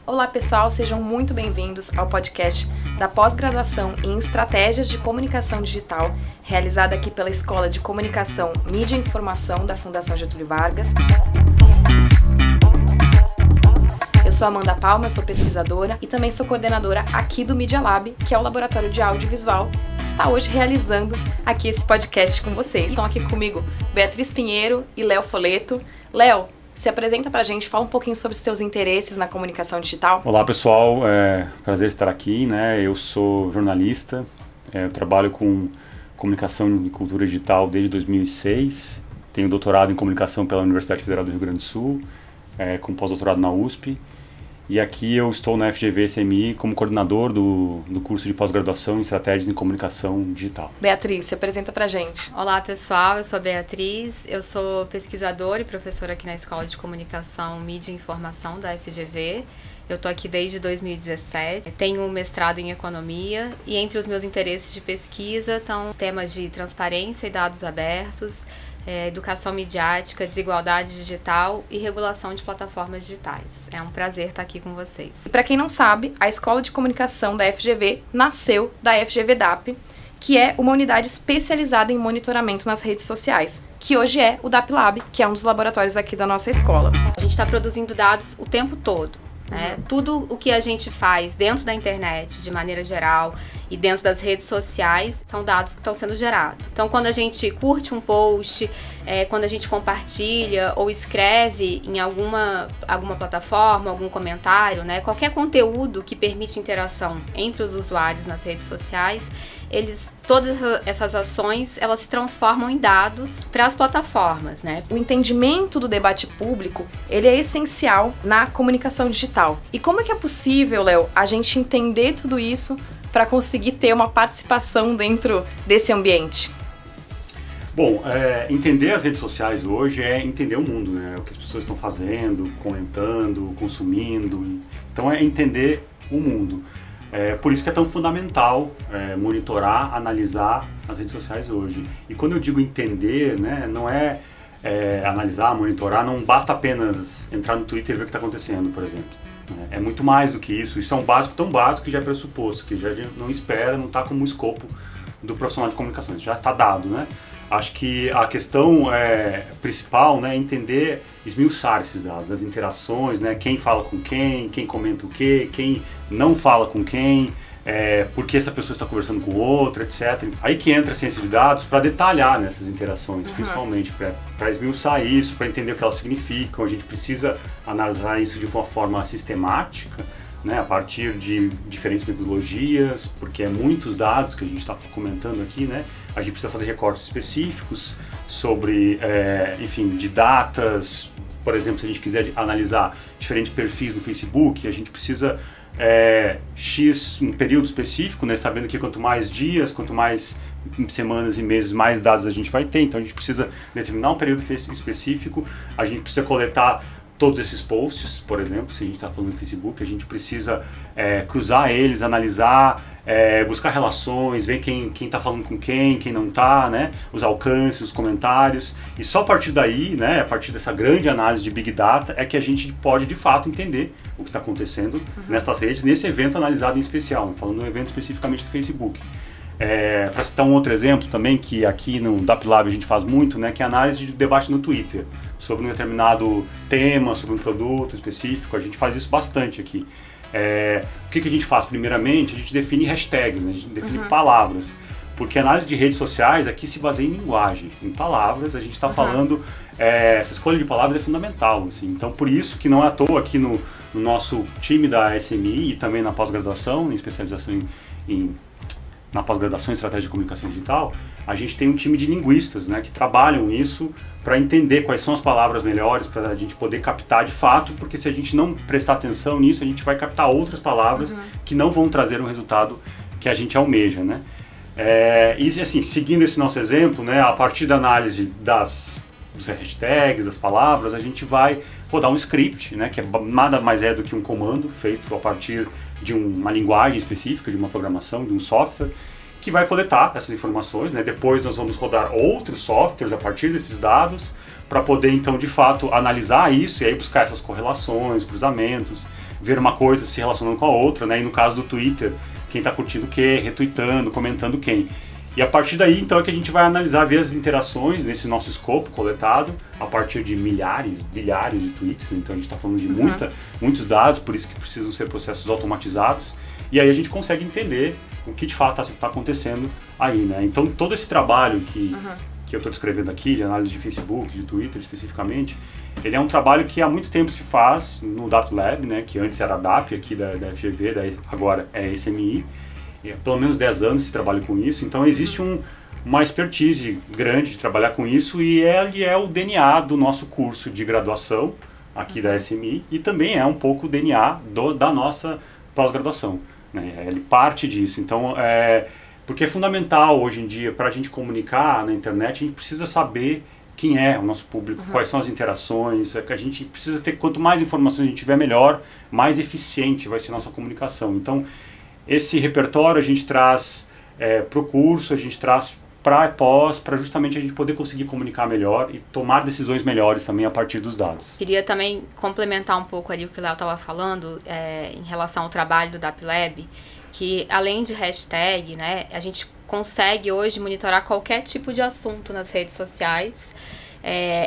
Olá pessoal, sejam muito bem-vindos ao podcast da pós-graduação em Estratégias de Comunicação Digital, realizada aqui pela Escola de Comunicação, Mídia e Informação da Fundação Getúlio Vargas. Eu sou Amanda Palma, eu sou pesquisadora e também sou coordenadora aqui do Media Lab, que é o laboratório de audiovisual que está hoje realizando aqui esse podcast com vocês. Estão aqui comigo Beatriz Pinheiro e Léo Foleto. Léo, se apresenta pra gente, fala um pouquinho sobre os teus interesses na comunicação digital. Olá pessoal, é prazer estar aqui, né? Eu sou jornalista, eu trabalho com comunicação e cultura digital desde 2006, tenho doutorado em comunicação pela Universidade Federal do Rio Grande do Sul, com pós-doutorado na USP, e aqui eu estou na FGV-SMI como coordenador do curso de pós-graduação em Estratégias em Comunicação Digital. Beatriz, se apresenta pra gente. Olá pessoal, eu sou Beatriz, eu sou pesquisadora e professora aqui na Escola de Comunicação, Mídia e Informação da FGV. Eu estou aqui desde 2017, tenho um mestrado em Economia e entre os meus interesses de pesquisa estão temas de transparência e dados abertos, educação midiática, desigualdade digital e regulação de plataformas digitais. É um prazer estar aqui com vocês. E para quem não sabe, a Escola de Comunicação da FGV nasceu da FGV-DAP, que é uma unidade especializada em monitoramento nas redes sociais, que hoje é o DAP Lab, que é um dos laboratórios aqui da nossa escola. A gente está produzindo dados o tempo todo. Tudo o que a gente faz dentro da internet, de maneira geral, e dentro das redes sociais, são dados que estão sendo gerados. Então, quando a gente curte um post, quando a gente compartilha ou escreve em alguma plataforma, algum comentário, qualquer conteúdo que permite interação entre os usuários nas redes sociais, todas essas ações, elas se transformam em dados para as plataformas, O entendimento do debate público, ele é essencial na comunicação digital. E como é que é possível, Léo, a gente entender tudo isso para conseguir ter uma participação dentro desse ambiente? Bom, entender as redes sociais hoje é entender o mundo, né? O que as pessoas estão fazendo, comentando, consumindo. Então é entender o mundo. Por isso que é tão fundamental monitorar, analisar as redes sociais hoje. E quando eu digo entender, né, não é analisar, monitorar, não basta apenas entrar no Twitter e ver o que está acontecendo, por exemplo. É muito mais do que isso. Isso é um básico tão básico que já é pressuposto, que já não espera, não está como escopo do profissional de comunicação. Isso já está dado, né? Acho que a questão principal, né, é entender, esmiuçar esses dados, as interações, né, quem fala com quem comenta o quê, quem não fala com quem, por que essa pessoa está conversando com outra, etc. Aí que entra a ciência de dados para detalhar nessas interações, principalmente, para esmiuçar isso, para entender o que elas significam. A gente precisa analisar isso de uma forma sistemática, né, a partir de diferentes metodologias, porque é muitos dados que a gente está comentando aqui, né? A gente precisa fazer recortes específicos sobre, enfim, de datas. Por exemplo, se a gente quiser analisar diferentes perfis no Facebook, a gente precisa um período específico, né, sabendo que quanto mais dias, quanto mais semanas e meses, mais dados a gente vai ter. Então a gente precisa determinar um período específico, a gente precisa coletar todos esses posts, por exemplo, se a gente está falando no Facebook, a gente precisa cruzar eles, analisar, buscar relações, ver quem está falando com quem não está, né? Os alcances, os comentários, e só a partir daí, né, a partir dessa grande análise de Big Data, é que a gente pode de fato entender o que está acontecendo nessas redes, nesse evento analisado em especial, falando no evento especificamente do Facebook. Para citar um outro exemplo também, que aqui no DAP Lab a gente faz muito, né, que é a análise de debate no Twitter, sobre um determinado tema, sobre um produto específico. A gente faz isso bastante aqui. O que a gente faz? Primeiramente, a gente define hashtags, né, a gente define palavras, porque a análise de redes sociais aqui se baseia em linguagem, em palavras. A gente está falando, essa escolha de palavras é fundamental, assim. Então por isso que não é à toa aqui no nosso time da SMI e também na pós-graduação, em especialização na pós-graduação em Estratégia de Comunicação Digital, a gente tem um time de linguistas, né, que trabalham isso para entender quais são as palavras melhores, para a gente poder captar de fato, porque se a gente não prestar atenção nisso, a gente vai captar outras palavras que não vão trazer um resultado que a gente almeja, né? E assim, seguindo esse nosso exemplo, né, a partir da análise dos hashtags, das palavras, a gente vai rodar um script, né, que nada mais é do que um comando feito a partir de uma linguagem específica, de uma programação, de um software, que vai coletar essas informações, né? Depois nós vamos rodar outros softwares a partir desses dados para poder então de fato analisar isso e aí buscar essas correlações, cruzamentos, ver uma coisa se relacionando com a outra, né? E no caso do Twitter, quem está curtindo o quê, retweetando, comentando quem. E a partir daí, então, é que a gente vai analisar, ver as interações nesse nosso escopo coletado, a partir de milhares, bilhares de tweets, então a gente está falando de muitos dados, por isso que precisam ser processos automatizados, e aí a gente consegue entender o que de fato está acontecendo aí, né? Então todo esse trabalho que eu estou descrevendo aqui, de análise de Facebook, de Twitter especificamente, ele é um trabalho que há muito tempo se faz no DAP-Lab, né? Que antes era a DAP aqui da FGV, agora é SMI, pelo menos 10 anos se trabalha com isso, então existe uma expertise grande de trabalhar com isso e ele é o DNA do nosso curso de graduação aqui da SMI e também é um pouco o DNA da nossa pós-graduação, né? Ele parte disso, então porque é fundamental hoje em dia para a gente comunicar na internet, a gente precisa saber quem é o nosso público, quais são as interações, a gente precisa ter, quanto mais informações a gente tiver melhor, mais eficiente vai ser a nossa comunicação, então esse repertório a gente traz para o curso, a gente traz para pós, para justamente a gente poder conseguir comunicar melhor e tomar decisões melhores também a partir dos dados. Queria também complementar um pouco ali o que o Léo estava falando em relação ao trabalho do DAP-Lab, que além de hashtag, né, a gente consegue hoje monitorar qualquer tipo de assunto nas redes sociais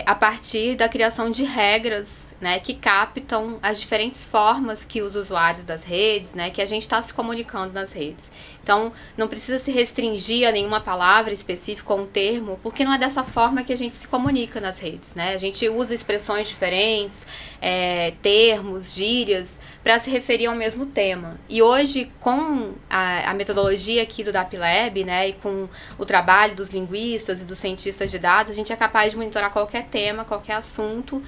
a partir da criação de regras, né, que captam as diferentes formas que os usuários das redes, né, que a gente está se comunicando nas redes. Então, não precisa se restringir a nenhuma palavra específica ou um termo, porque não é dessa forma que a gente se comunica nas redes, né? A gente usa expressões diferentes, termos, gírias, para se referir ao mesmo tema. E hoje, com a metodologia aqui do DAP-Lab, né, e com o trabalho dos linguistas e dos cientistas de dados, a gente é capaz de monitorar qualquer tema, qualquer assunto.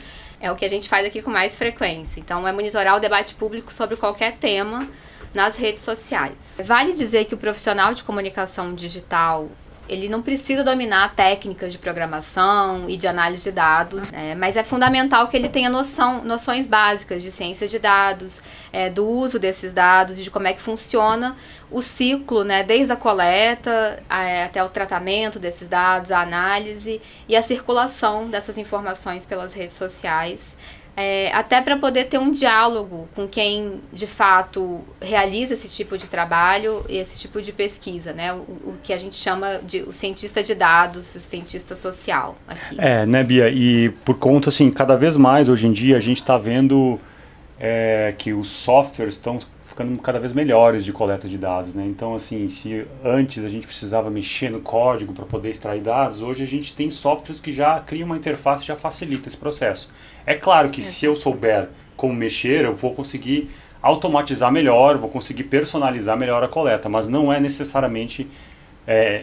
É o que a gente faz aqui com mais frequência. Então, é monitorar o debate público sobre qualquer tema nas redes sociais. Vale dizer que o profissional de comunicação digital, ele não precisa dominar técnicas de programação e de análise de dados, né? Mas é fundamental que ele tenha noções básicas de ciência de dados, do uso desses dados e de como é que funciona o ciclo, né? Desde a coleta até o tratamento desses dados, a análise e a circulação dessas informações pelas redes sociais. Até para poder ter um diálogo com quem, de fato, realiza esse tipo de trabalho e esse tipo de pesquisa, né? O que a gente chama de o cientista de dados, o cientista social aqui. Né, Bia? E por conta, assim, cada vez mais, hoje em dia, a gente está vendo que os softwares estão ficando cada vez melhores de coleta de dados, né? Então, assim, se antes a gente precisava mexer no código para poder extrair dados, hoje a gente tem softwares que já criam uma interface e já facilita esse processo. É claro que se eu souber como mexer, eu vou conseguir automatizar melhor, vou conseguir personalizar melhor a coleta, mas não é necessariamente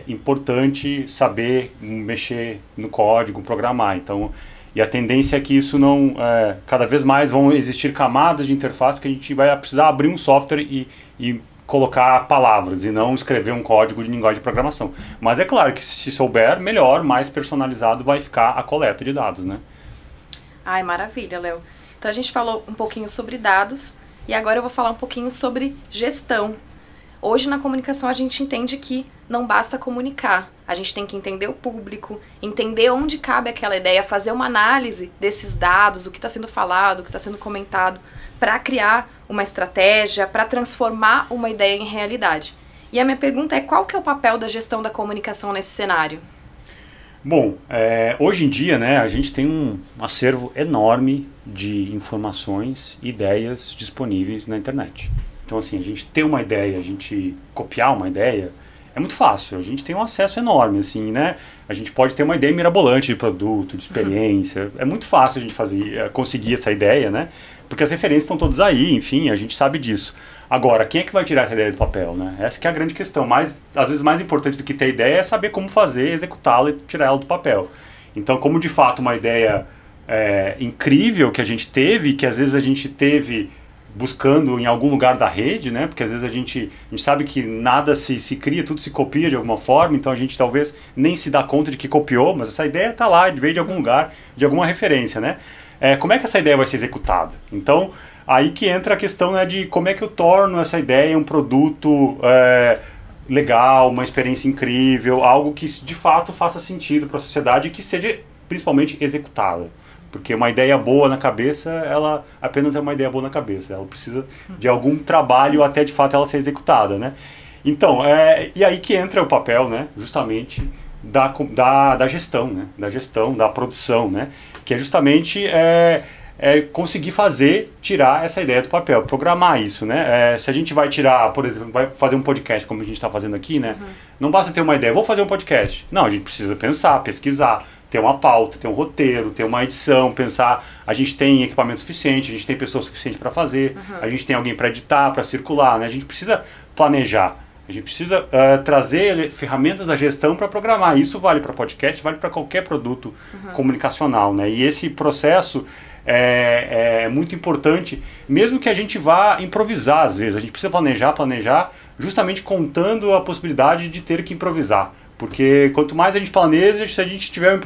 importante saber mexer no código, programar. Então, e a tendência é que isso não... cada vez mais vão existir camadas de interface que a gente vai precisar abrir um software e colocar palavras e não escrever um código de linguagem de programação. Mas é claro que se souber, melhor, mais personalizado vai ficar a coleta de dados, né? Ai, maravilha, Léo. Então a gente falou um pouquinho sobre dados e agora eu vou falar um pouquinho sobre gestão. Hoje na comunicação a gente entende que não basta comunicar, a gente tem que entender o público, entender onde cabe aquela ideia, fazer uma análise desses dados, o que está sendo falado, o que está sendo comentado, para criar uma estratégia, para transformar uma ideia em realidade. E a minha pergunta é, qual que é o papel da gestão da comunicação nesse cenário? Bom, hoje em dia, né, a gente tem um acervo enorme de informações e ideias disponíveis na internet. Então, assim, a gente ter uma ideia, a gente copiar uma ideia, é muito fácil. A gente tem um acesso enorme, assim, né? A gente pode ter uma ideia mirabolante de produto, de experiência. É muito fácil a gente conseguir essa ideia, né? Porque as referências estão todas aí, enfim, a gente sabe disso. Agora, quem é que vai tirar essa ideia do papel, né? Essa que é a grande questão. Às vezes mais importante do que ter a ideia é saber como fazer, executá-la e tirar ela do papel. Então, como de fato uma ideia incrível que a gente teve, que às vezes a gente teve buscando em algum lugar da rede, né? Porque às vezes a gente sabe que nada se cria, tudo se copia de alguma forma, então a gente talvez nem se dá conta de que copiou, mas essa ideia está lá, veio de algum lugar, de alguma referência, né? Como é que essa ideia vai ser executada? Então, aí que entra a questão, né, de como é que eu torno essa ideia um produto legal, uma experiência incrível, algo que de fato faça sentido para a sociedade e que seja principalmente executável. Porque uma ideia boa na cabeça, ela apenas é uma ideia boa na cabeça. Ela precisa de algum trabalho até de fato ela ser executada, né? Então, e aí que entra o papel, né, justamente da gestão, né, da produção, né, que é justamente conseguir tirar essa ideia do papel, programar isso, né. Se a gente vai tirar, por exemplo, vai fazer um podcast como a gente está fazendo aqui, né, não basta ter uma ideia, vou fazer um podcast. Não, a gente precisa pensar, pesquisar, ter uma pauta, ter um roteiro, ter uma edição, pensar, a gente tem equipamento suficiente, a gente tem pessoa suficiente para fazer, a gente tem alguém para editar, para circular, né, a gente precisa planejar. A gente precisa trazer ferramentas da gestão para programar. Isso vale para podcast, vale para qualquer produto comunicacional, né? E esse processo é muito importante, mesmo que a gente vá improvisar às vezes. A gente precisa planejar, justamente contando a possibilidade de ter que improvisar. Porque quanto mais a gente planeja, se a gente tiver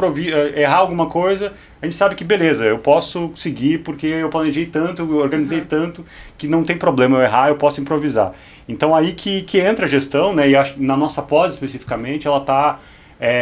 errar alguma coisa, a gente sabe que beleza, eu posso seguir porque eu planejei tanto, eu organizei tanto, que não tem problema eu errar, eu posso improvisar. Então aí que entra a gestão, né, e acho que na nossa pós especificamente, ela está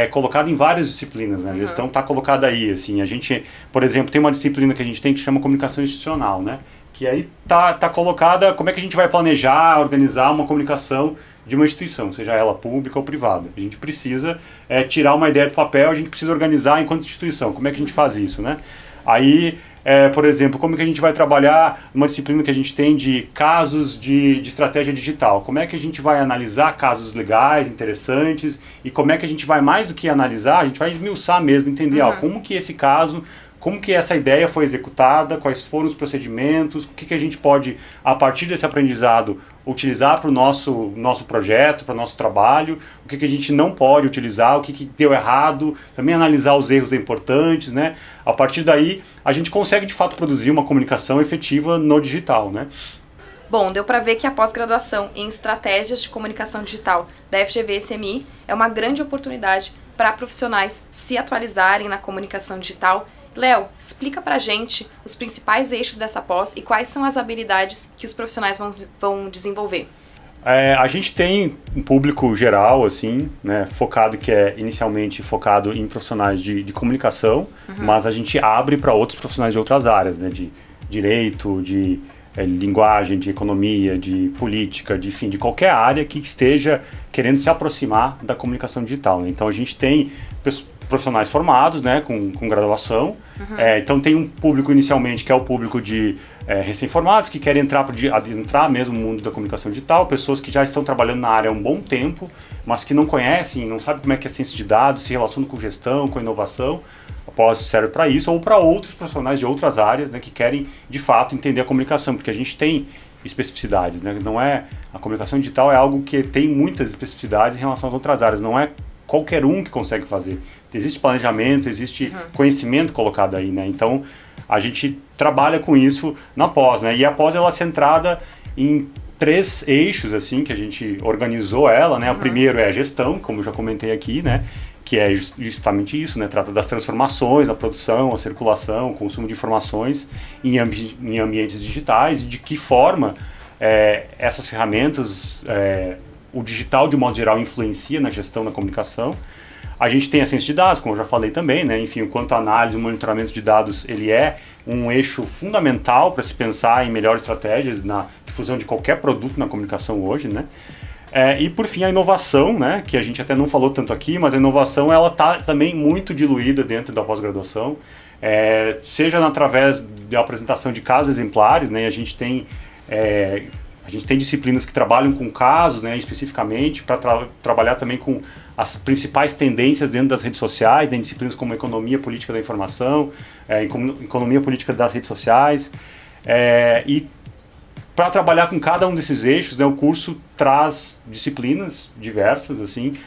colocada em várias disciplinas, né, a gestão está colocada aí, assim, a gente, por exemplo, tem uma disciplina que a gente tem que chama comunicação institucional, né, que aí tá colocada como é que a gente vai planejar, organizar uma comunicação de uma instituição, seja ela pública ou privada. A gente precisa tirar uma ideia do papel, a gente precisa organizar enquanto instituição. Como é que a gente faz isso, né? Aí, por exemplo, como é que a gente vai trabalhar numa disciplina que a gente tem de casos de estratégia digital? Como é que a gente vai analisar casos legais, interessantes, e como é que a gente vai, mais do que analisar, a gente vai esmiuçar mesmo, entender como que esse caso, como que essa ideia foi executada, quais foram os procedimentos, o que a gente pode, a partir desse aprendizado, utilizar para o nosso projeto, para o nosso trabalho, o que a gente não pode utilizar, o que deu errado, também analisar os erros importantes, né? A partir daí, a gente consegue de fato produzir uma comunicação efetiva no digital, né? Bom, deu para ver que a pós-graduação em Estratégias de Comunicação Digital da FGV-SMI é uma grande oportunidade para profissionais se atualizarem na comunicação digital. Léo, explica pra gente os principais eixos dessa pós e quais são as habilidades que os profissionais vão desenvolver. A gente tem um público geral, assim, né, que é inicialmente focado em profissionais de comunicação, mas a gente abre para outros profissionais de outras áreas, né, de direito, de linguagem, de economia, de política, de qualquer área que esteja querendo se aproximar da comunicação digital, né? Então a gente tem profissionais formados, né, com graduação. Então tem um público inicialmente que é o público de recém-formados, que querem adentrar mesmo no mundo da comunicação digital, pessoas que já estão trabalhando na área há um bom tempo, mas que não conhecem, não sabem como é que é ciência de dados, se relacionam com gestão, com inovação. A pós serve para isso, ou para outros profissionais de outras áreas, né, que querem de fato entender a comunicação, porque a gente tem especificidades, né? Não é, a comunicação digital é algo que tem muitas especificidades em relação às outras áreas, não é qualquer um que consegue fazer. Existe planejamento, existe conhecimento colocado aí, né? Então, a gente trabalha com isso na pós, né? E a pós, ela é centrada em 3 eixos, assim, que a gente organizou ela, né? O primeiro é a gestão, como eu já comentei aqui, né? Que é justamente isso, né? Trata das transformações, da produção, a circulação, o consumo de informações em ambientes digitais e de que forma essas ferramentas, o digital de modo geral influencia na gestão da comunicação. A gente tem a ciência de dados, como eu já falei também, né? Enfim, enquanto a análise e o monitoramento de dados, ele é um eixo fundamental para se pensar em melhores estratégias na difusão de qualquer produto na comunicação hoje, né? E por fim a inovação, né? Que a gente até não falou tanto aqui, mas a inovação ela está também muito diluída dentro da pós-graduação, seja através da apresentação de casos exemplares, né? A gente tem disciplinas que trabalham com casos, né, especificamente, para trabalhar também com as principais tendências dentro das redes sociais, tem disciplinas como economia política da informação, economia política das redes sociais, e para trabalhar com cada um desses eixos, né, o curso traz disciplinas diversas, assim,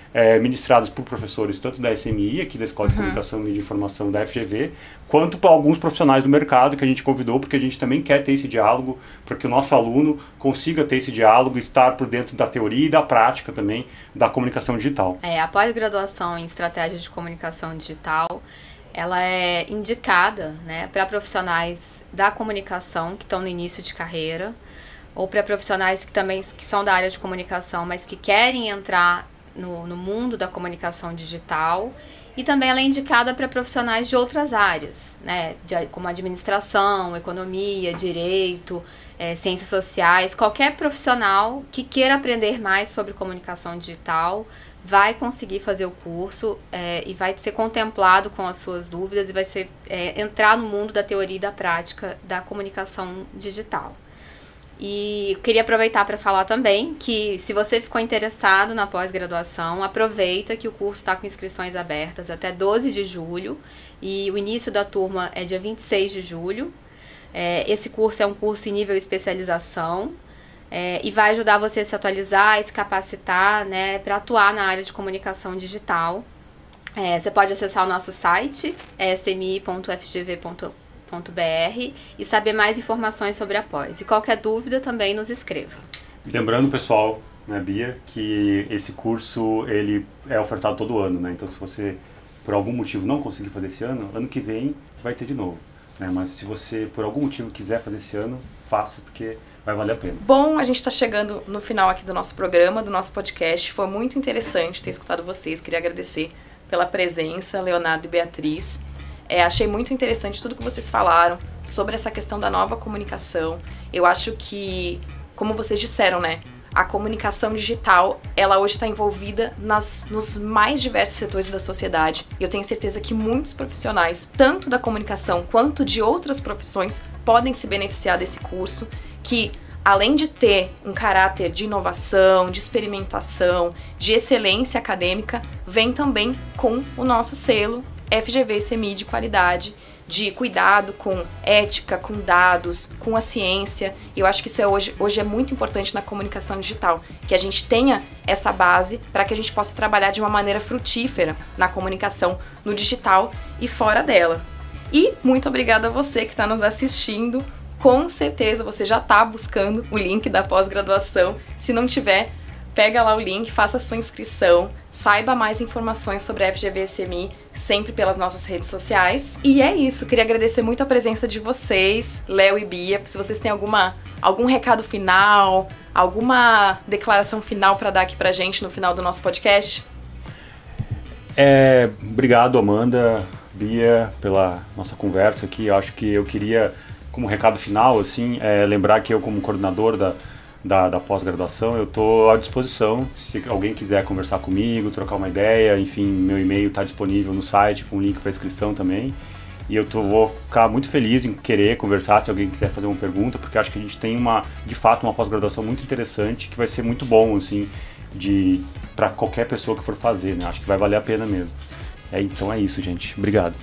ministradas por professores tanto da SMI, aqui da Escola de Comunicação, Mídia e Informação da FGV, quanto por alguns profissionais do mercado que a gente convidou, porque a gente também quer ter esse diálogo, para que o nosso aluno consiga ter esse diálogo, estar por dentro da teoria e da prática também da comunicação digital. A pós-graduação em Estratégia de Comunicação Digital, ela é indicada, né, para profissionais da comunicação que estão no início de carreira, ou para profissionais que são da área de comunicação, mas que querem entrar no mundo da comunicação digital E também ela é indicada para profissionais de outras áreas, né, como administração, economia, direito, ciências sociais. Qualquer profissional que queira aprender mais sobre comunicação digital vai conseguir fazer o curso e vai ser contemplado com as suas dúvidas e vai ser entrar no mundo da teoria e da prática da comunicação digital. E eu queria aproveitar para falar também que se você ficou interessado na pós-graduação, aproveita que o curso está com inscrições abertas até 12 de julho e o início da turma é dia 26 de julho. Esse curso é um curso em nível especialização e vai ajudar você a se atualizar e se capacitar, né, para atuar na área de comunicação digital. Você pode acessar o nosso site, smi.fgv.br, e saber mais informações sobre a pós. E qualquer dúvida também nos escreva. Lembrando, pessoal, né, Bia, que esse curso ele é ofertado todo ano, né? Então, se você por algum motivo não conseguir fazer esse ano, ano que vem vai ter de novo, né? Mas se você por algum motivo quiser fazer esse ano, faça, porque vai valer a pena. Bom, a gente está chegando no final aqui do nosso programa, do nosso podcast. Foi muito interessante ter escutado vocês. Queria agradecer pela presença, Leonardo e Beatriz. Achei muito interessante tudo que vocês falaram sobre essa questão da nova comunicação. Eu acho que, como vocês disseram, né, a comunicação digital, ela hoje está envolvida nos mais diversos setores da sociedade. E eu tenho certeza que muitos profissionais, tanto da comunicação quanto de outras profissões, podem se beneficiar desse curso, que além de ter um caráter de inovação, de experimentação, de excelência acadêmica, vem também com o nosso selo FGV CMI de qualidade, de cuidado com ética, com dados, com a ciência. E eu acho que isso hoje é muito importante na comunicação digital, que a gente tenha essa base para que a gente possa trabalhar de uma maneira frutífera na comunicação no digital e fora dela. E muito obrigada a você que está nos assistindo. Com certeza você já está buscando o link da pós-graduação. Se não tiver, pega lá o link, faça a sua inscrição, saiba mais informações sobre a FGV SMI sempre pelas nossas redes sociais. E é isso, queria agradecer muito a presença de vocês, Léo e Bia. Se vocês têm algum recado final, alguma declaração final para dar aqui pra gente no final do nosso podcast. Obrigado, Amanda, Bia, pela nossa conversa aqui. Eu acho que eu queria, como recado final, assim, lembrar que eu, como coordenador da pós-graduação, eu estou à disposição, se alguém quiser conversar comigo, trocar uma ideia, enfim, meu e-mail está disponível no site com link para inscrição também, e vou ficar muito feliz em querer conversar se alguém quiser fazer uma pergunta, porque acho que a gente tem de fato uma pós-graduação muito interessante, que vai ser muito bom, assim, para qualquer pessoa que for fazer, né? Acho que vai valer a pena mesmo. Então é isso, gente. Obrigado.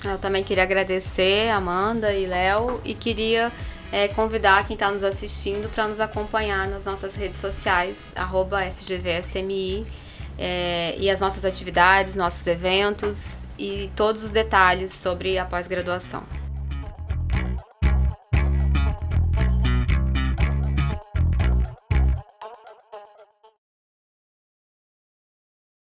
Eu também queria agradecer Amanda e Léo e queria convidar quem está nos assistindo para nos acompanhar nas nossas redes sociais, @FGVSMI, e as nossas atividades, nossos eventos e todos os detalhes sobre a pós-graduação.